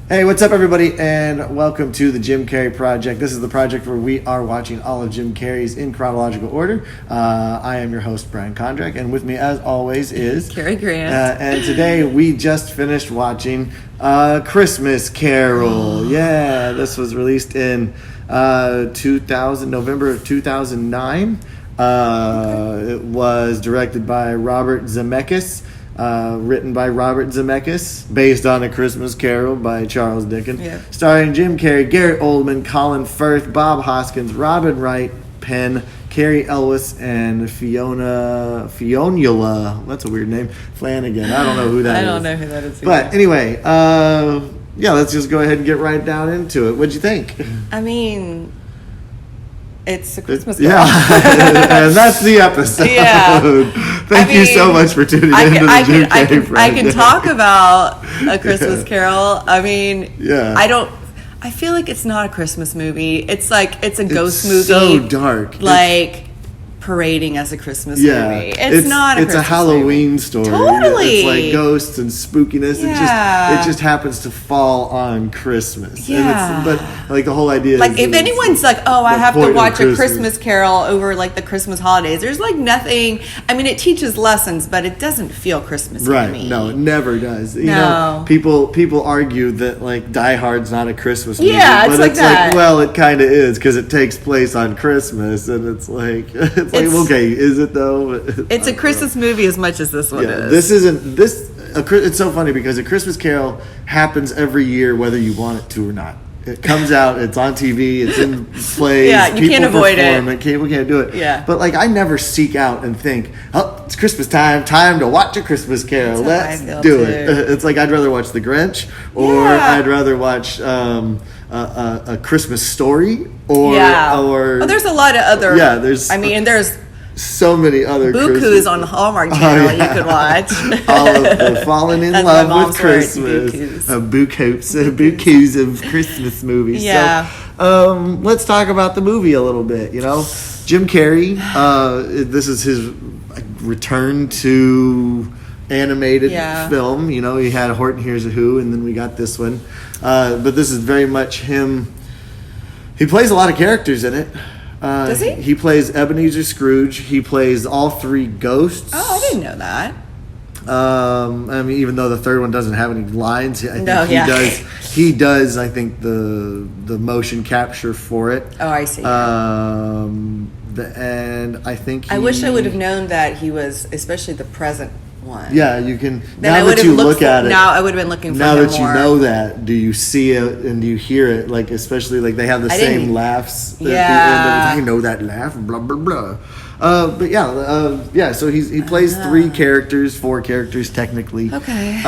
Hey, what's up, everybody, and welcome to the Jim Carrey Project. This is the project where we are watching all of Jim Carrey's in chronological order. I am your host, Brian Kondrach, and with me, as always, is Carrie Grant. And today we just finished watching Christmas Carol. Yeah, this was released in November of 2009. It was directed by Robert Zemeckis. Written by Robert Zemeckis, based on A Christmas Carol by Charles Dickens, starring Jim Carrey, Gary Oldman, Colin Firth, Bob Hoskins, Robin Wright Penn, Cary Elwes, and Fionnuala. That's a weird name. Flanagan. I don't know who that is. I don't know who that is either. But anyway, let's just go ahead and get right down into it. What'd you think? I mean, it's a Christmas Carol. Yeah, and that's the episode. Yeah. Thank you so much for tuning in to the Jim Carrey Project. I can talk about A Christmas Carol. I mean, I feel like it's not a Christmas movie. It's like, it's a ghost movie. It's so dark. Like, parading as a Christmas movie. It's not a Christmas It's a Halloween story. Totally. It's like ghosts and spookiness. Yeah. It just happens to fall on Christmas. Yeah. But like the whole idea like, is... if anyone's like, oh, I have to watch A Christmas Carol over like the Christmas holidays, there's like nothing... I mean, it teaches lessons, but it doesn't feel Christmassy to me. No, it never does. You know, people argue that like Die Hard's not a Christmas movie. Yeah, but it's like that. Well, it kind of is, because it takes place on Christmas, and it's like okay, is it though? It's a Christmas movie as much as this one is. It's so funny because A Christmas Carol happens every year whether you want it to or not. It comes out, it's on TV, it's in plays. Yeah, you can't avoid it. Cable can't do it. Yeah. But like, I never seek out and think, oh, it's Christmas time to watch A Christmas Carol. Let's do it. It's like, I'd rather watch The Grinch, or I'd rather watch a Christmas Story, or there's a lot of other. Yeah, there's so many other Bukus on the Hallmark Channel you could watch. All of the Falling in Love with Christmas. Bukus of Christmas movies. Yeah. So, let's talk about the movie a little bit. Jim Carrey, this is his return to animated film. He had Horton Hears a Who, and then we got this one. But this is very much him. He plays a lot of characters in it. Does he? He plays Ebenezer Scrooge. He plays all three ghosts. Oh, I didn't know that. I mean, even though the third one doesn't have any lines, he does. He does. I think the motion capture for it. Oh, I see. And I think I wish I would have known that he was, especially the present one. Yeah, you can. Now that you look at it, now I would have been looking for. Now him that more. you know that, do you see it and do you hear it? Like, especially like they have the same laughs. At the end of it. I know that laugh. Blah blah blah. So he plays four characters technically. Okay.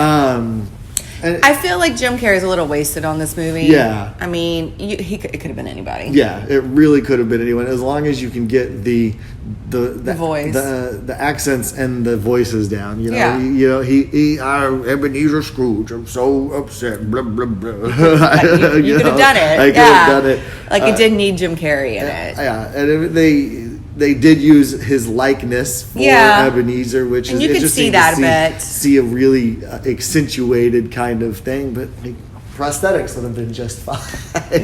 I feel like Jim Carrey's a little wasted on this movie. Yeah. I mean, it could have been anybody. Yeah, it really could have been anyone, as long as you can get the voice, the accents and the voices down. He Ebenezer Scrooge. I'm so upset. Blah blah blah. you could have done it. I could have done it. Like, it didn't need Jim Carrey in it. Yeah, and they did use his likeness for Ebenezer, which is interesting to see a really accentuated kind of thing, but like, prosthetics would have been just fine.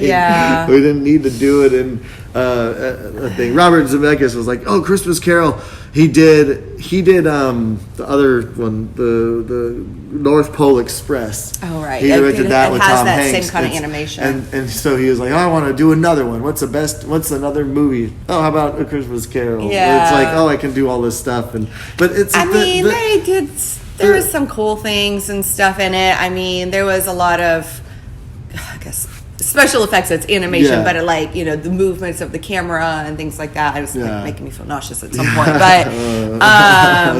Yeah. We didn't need to do it in a thing. Robert Zemeckis was like, oh, Christmas Carol. He did the other one, the North Pole Express. Oh, right. He directed that with Tom Hanks. It has that same kind of animation. And so he was like, oh, I want to do another one. What's another movie? Oh, how about A Christmas Carol? Yeah. It's like, oh, I can do all this stuff. They did. There was some cool things and stuff in it. I mean, there was a lot of, I guess, special effects. It's animation, but the movements of the camera and things like that. It was making me feel nauseous at some point. But I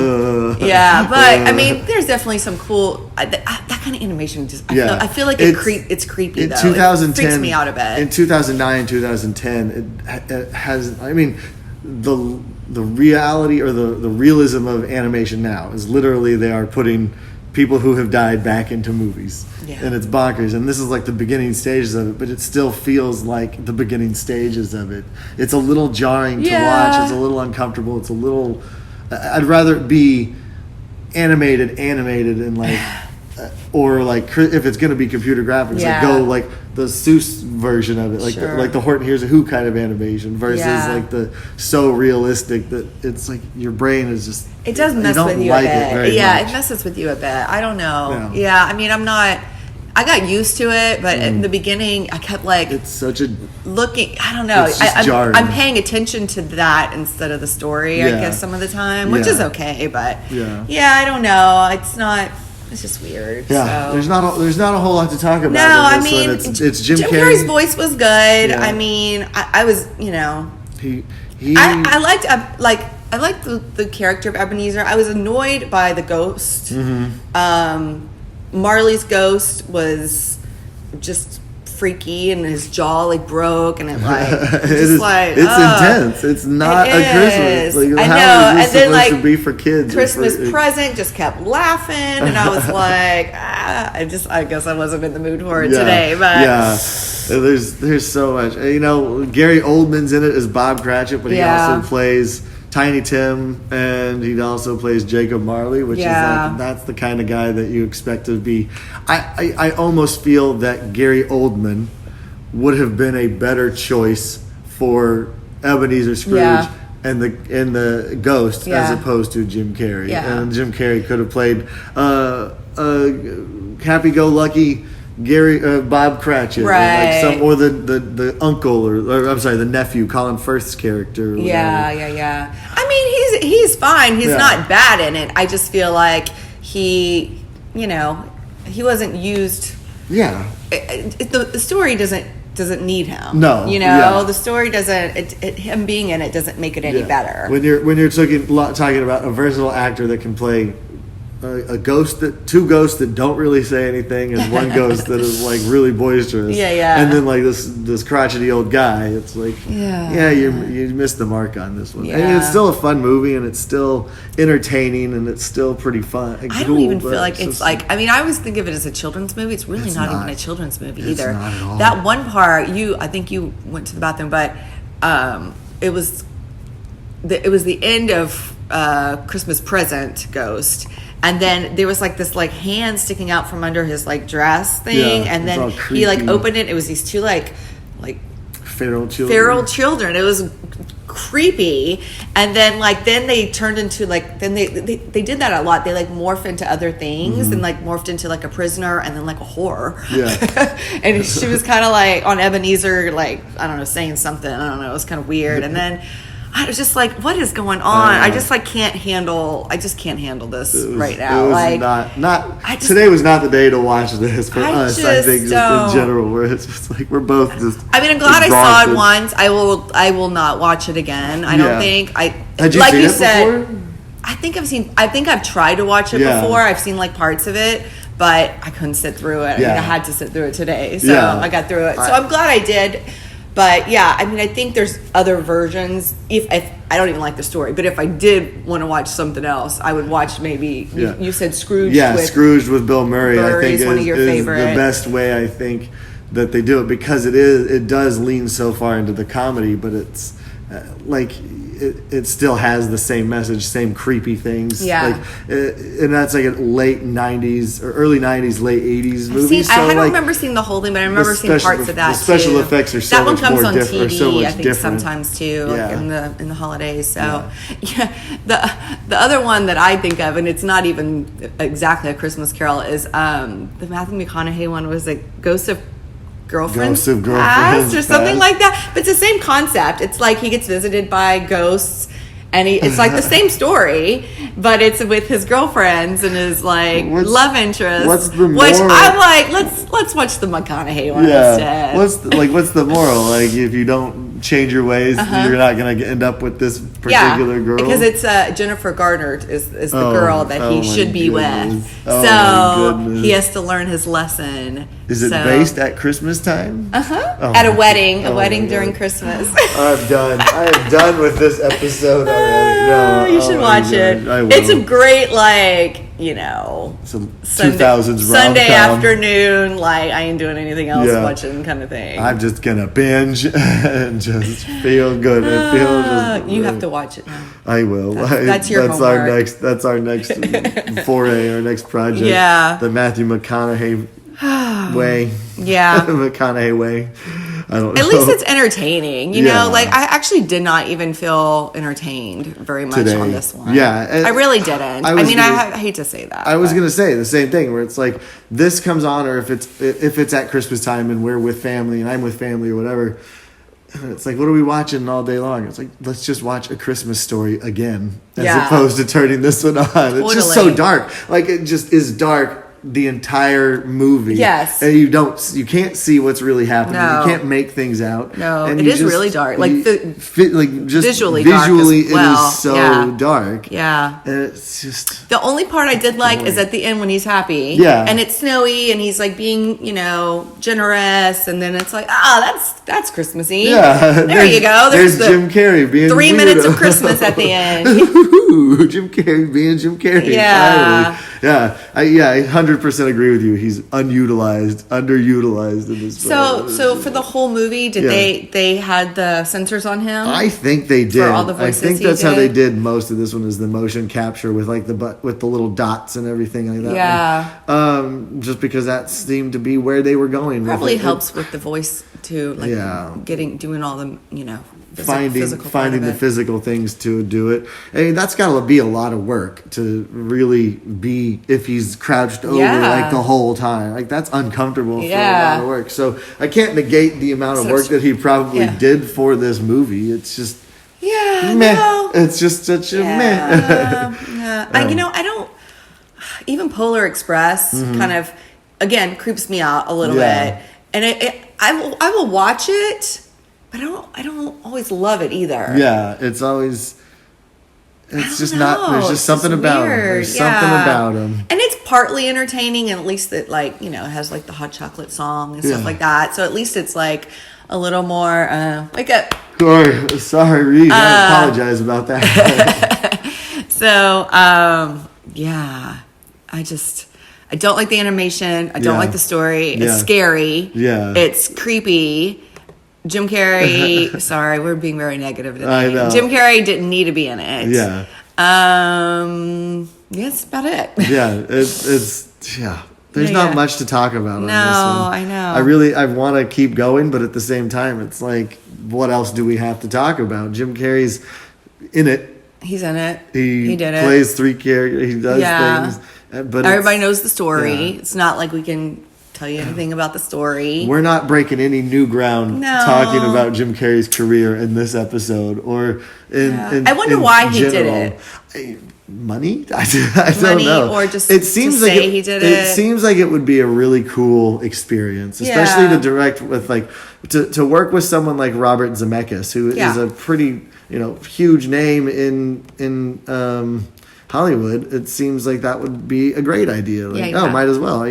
mean, there's definitely some cool that kind of animation. I feel like it's creepy. In though. 2010, it freaks me out a bit. In 2009, 2010, it has. I mean, the reality or the realism of animation now is literally they are putting people who have died back into movies. Yeah. And it's bonkers. And this is like the beginning stages of it, but it still feels like the beginning stages of it. It's a little jarring to watch. It's a little uncomfortable. I'd rather it be animated and like or like if it's going to be computer graphics, like go like the Seuss version of it, like like the Horton Hears a Who kind of animation versus like the so realistic that it's like your brain is just it does mess with you like a bit. It It messes with you a bit. I don't know. I mean, I got used to it, but in the beginning, I kept like it's such a looking. I don't know. I'm paying attention to that instead of the story. I guess some of the time, which is okay, but I don't know. It's not. It's just weird. Yeah, so. there's not a whole lot to talk about. No, I mean, it's Jim Carrey's voice was good. Yeah. I mean, I was, I liked the character of Ebenezer. I was annoyed by the ghost. Mm-hmm. Marley's ghost was just freaky, and his jaw like broke, and it's intense. It's not a Christmas. Like, I know, how is this and then supposed to be for kids? Christmas present just kept laughing, and I was like, I guess I wasn't in the mood for it today. But there's so much. Gary Oldman's in it as Bob Cratchit, but he also plays Tiny Tim, and he also plays Jacob Marley, which is like, that's the kind of guy that you expect to be. I almost feel that Gary Oldman would have been a better choice for Ebenezer Scrooge and the Ghost as opposed to Jim Carrey. And Jim Carrey could have played happy-go-lucky Bob Cratchit, right? Or the uncle, or I'm sorry, the nephew, Colin Firth's character. Yeah. I mean, he's fine. He's not bad in it. I just feel like he wasn't used. Yeah. The story doesn't need him. No. The story doesn't. Him being in it doesn't make it any better. When you're talking about a versatile actor that can play two ghosts that don't really say anything, and one ghost that is like really boisterous, and then like this crotchety old guy, it's like you missed the mark on this one. I mean, it's still a fun movie, and it's still entertaining, and it's still pretty fun. I don't even feel like it's like, I mean, I always think of it as a children's movie. It's really not even a children's movie either. Not at all. That one part, I think you went to the bathroom, but it was the end of Christmas Present Ghost. And then there was like this like hand sticking out from under his like dress thing, and then he like opened it. It was these two like feral children. It was creepy. And then they turned into like they did that a lot. They like morph into other things, and like morphed into like a prisoner, and then like a whore. Yeah. And she was kind of like on Ebenezer, like I don't know, saying something. I don't know. It was kind of weird. And then I was just like, what is going on? I just can't handle this right now. Today was not the day to watch this for us. I think just in general, where it's just like we're both just. I mean, I'm glad exhausted. I saw it once. I will not watch it again. I don't think Had you seen it before? I think I've tried to watch it before. I've seen like parts of it, but I couldn't sit through it. I mean, I had to sit through it today, so I got through it. So I'm glad I did. But I mean, I think there's other versions. If I don't even like the story, but if I did want to watch something else, I would watch maybe. You said Scrooge. Yeah, Scrooge with Bill Murray. I think is one of your favorite. The best way I think that they do it, because it does lean so far into the comedy, but it's like. It still has the same message, same creepy things. Yeah. And that's like a late 90s or early 90s, late 80s movie. I don't remember seeing the whole thing, but I remember seeing parts of that. The special effects are so much more different. That one comes on TV, I think, sometimes too, like in the holidays. So, the other one that I think of, and it's not even exactly a Christmas Carol, is the Matthew McConaughey one was like Ghost of Girlfriend's Past or something like that. But it's the same concept. It's like he gets visited by ghosts, and it's like the same story, but it's with his girlfriends and his like love interest. What's the moral? Which I'm like, let's watch the McConaughey one instead. What's the moral? Like, if you don't change your ways, you're not going to end up with this particular girl. Because it's Jennifer Garner is the girl that he should be with. So he has to learn his lesson. Is it based at Christmas time? At a wedding during Christmas. I'm done. I am done with this episode already. No, you should watch it. It's a great some Sunday, 2000s Sunday rom-com. afternoon, like I ain't doing anything else watching kind of thing. I'm just gonna binge and just feel good. You have to watch it now. I will. That's your homework. homework. That's our next foray, our next project. Yeah. The Matthew McConaughey way. Yeah. McConaughey way. I don't know. At least it's entertaining, you know. Like I actually did not even feel entertained very much on this one. Yeah, I really didn't. I hate to say that. I was gonna say the same thing, where it's like this comes on, or if it's at Christmas time and we're with family and I'm with family or whatever. It's like, what are we watching all day long? It's like, let's just watch A Christmas Story again, as opposed to turning this one on. Totally. It's just so dark. Like it just is dark. The entire movie. Yes. And you can't see what's really happening. No. You can't make things out. No, and it is really dark. Like visually dark as well. It is so dark. Yeah. And it's just the only part I did like is at the end when he's happy. Yeah. And it's snowy and he's like being, generous, and then it's like, that's Christmassy. Yeah. There you go. There's Jim Carrey being 3 weirdo. minutes of Christmas at the end. Jim Carrey being Jim Carrey. Yeah. Finally. Yeah. I 100% agree with you. He's underutilized in this film. So for the whole movie, did they had the sensors on him? I think they did. For all the voices I think that's how they did most of this one, is the motion capture with like with the little dots and everything like that. Yeah. Just because that seemed to be where they were going. Probably helps with the voice too, like doing all the finding the physical things to do it. I mean, that's got to be a lot of work to really be, if he's crouched over like the whole time. Like that's uncomfortable for a lot of work. So I can't negate the amount of work that he probably did for this movie. It's just meh. No. It's just such a meh. I don't. Even Polar Express kind of again creeps me out a little bit, and I will watch it. But I don't always love it either. Yeah, it's always. It's just not. There's just something about him. There's something about him. And it's partly entertaining, and at least that it has like the hot chocolate song and stuff like that. So at least it's like a little more like a. Sorry, Reed. I apologize about that. So I don't like the animation. I don't like the story. It's scary. Yeah. It's creepy. Jim Carrey, sorry, we're being very negative today. I know. Jim Carrey didn't need to be in it. Yeah. That's about it. Yeah, There's not much to talk about on this one. I know. I want to keep going, but at the same time, it's like, what else do we have to talk about? Jim Carrey's in it. He's in it. He did it. Plays 3 characters. He does things. But everybody knows the story. Yeah. It's not like we can tell you anything about the story. We're not breaking any new ground talking about Jim Carrey's career in this episode or in I wonder why he did it. Money? I don't know. Or just it seems to like say he did it. It seems like it would be a really cool experience, especially to direct with to work with someone like Robert Zemeckis, who is a pretty huge name in Hollywood. It seems like that would be a great idea. Might as well.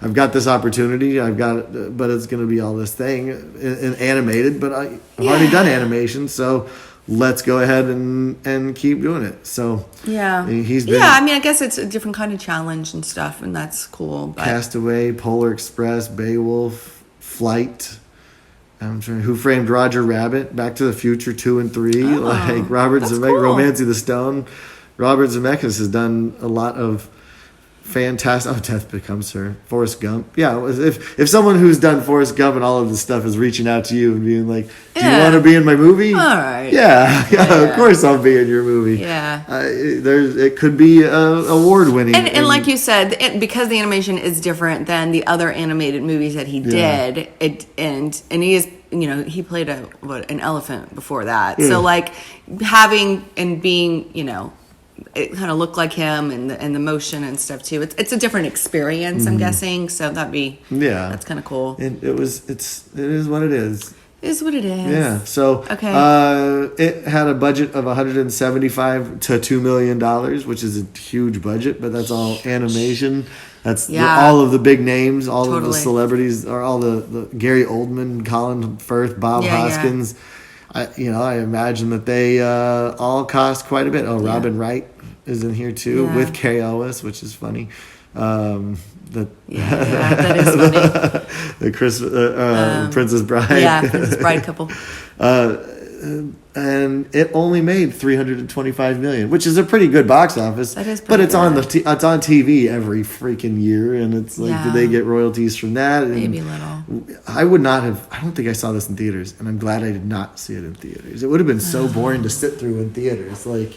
I've got this opportunity. But it's going to be all this thing in animated. But I've already done animation, so let's go ahead and keep doing it. So he's been. I mean, I guess it's a different kind of challenge and stuff, and that's cool. But. Castaway, Polar Express, Beowulf, Flight. I'm trying. Who Framed Roger Rabbit? Back to the Future 2 and 3. Like Robert Zemeckis, cool. Romancing the Stone. Robert Zemeckis has done a lot of fantastic. Oh, Death Becomes Her. Forrest Gump. Yeah, if someone who's done Forrest Gump and all of this stuff is reaching out to you and being like, "Do you want to be in my movie?" All right. Yeah. Of course I'll be in your movie. Yeah. It could be award winning. And like you said, because the animation is different than the other animated movies that he did, and he is. He played an elephant before that. So like having and being, it kind of looked like him and the motion and stuff too. It's a different experience, I'm guessing. So that's kind of cool. And it is what it is. It is what it is. Yeah. So it had a budget of $175 to $2 million, which is a huge budget, but that's all animation. That's all of the big names, all of the celebrities, or all the Gary Oldman, Colin Firth, Bob Hoskins. I imagine that they all cost quite a bit. Oh, Robin Wright is in here too with Carrie Elwes, which is funny. That is funny. The Princess Bride. Yeah, Princess Bride couple. And it only made $325 million, which is a pretty good box office. That is, but it's good. It's on TV every freaking year, and it's like, do they get royalties from that? And maybe little. I would not have. I don't think I saw this in theaters, and I'm glad I did not see it in theaters. It would have been so boring to sit through in theaters. Like,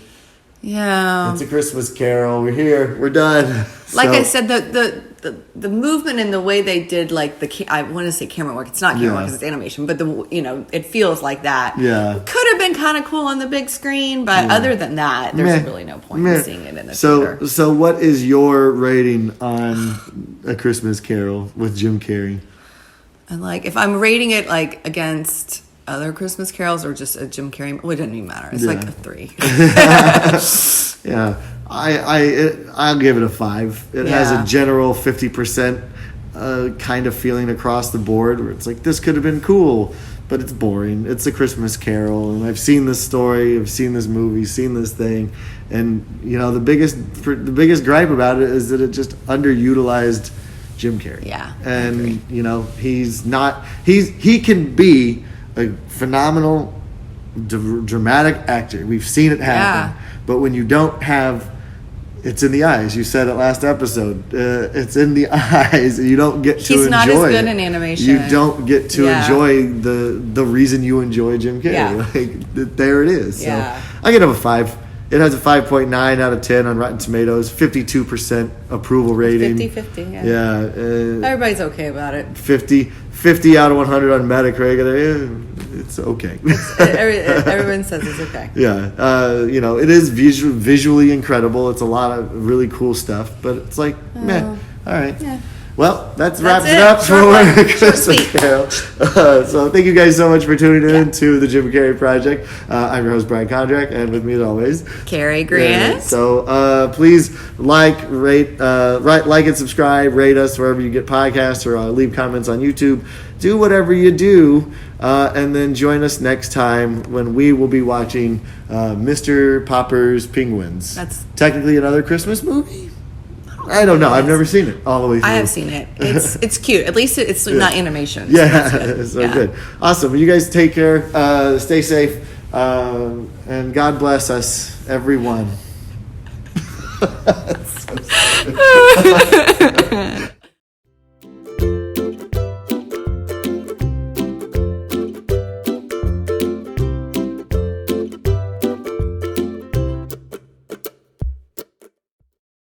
it's a Christmas Carol. We're here. We're done. Like I said, the movement and the way they did, like I want to say camera work. It's not camera work because it's animation, but it feels like that. Yeah, could have been kind of cool on the big screen, but other than that, there's really no point in seeing it in the theater. So what is your rating on A Christmas Carol with Jim Carrey? And if I'm rating it against other Christmas carols or just a Jim Carrey, it doesn't even matter. It's like a 3. Yeah. I'll give it a 5. It has a general 50% kind of feeling across the board where it's like, this could have been cool, but it's boring. It's a Christmas Carol, and I've seen this story, I've seen this movie, seen this thing, and the biggest gripe about it is that it just underutilized Jim Carrey. Yeah. And he can be a phenomenal dramatic actor. We've seen it happen. Yeah. But when you don't have, it's in the eyes. You said it last episode. It's in the eyes. You don't get to enjoy it. He's not as good in animation. You don't get to enjoy the reason you enjoy Jim Carrey. Yeah. There it is. So I give it a 5. It has a 5.9 out of 10 on Rotten Tomatoes, 52% approval rating. 50-50, yeah. Everybody's okay about it. 50 out of 100 on Metacritic. It's okay. Everyone says it's okay. Yeah. It is visually incredible. It's a lot of really cool stuff, but it's like, meh. All right. Yeah. Well, that wraps it up for Christmas Carol. So thank you guys so much for tuning in to the Jim Carrey Project. I'm your host, Brian Kondrach, and with me as always, Carrie Grant. So please rate, like and subscribe, rate us wherever you get podcasts, or leave comments on YouTube. Do whatever you do, and then join us next time when we will be watching Mr. Popper's Penguins. That's technically another Christmas movie? I don't know. I've never seen it all the way through. I have seen it. It's cute. At least it's not animation. So good. Awesome. Well, you guys take care. Stay safe. And God bless us, everyone. That's so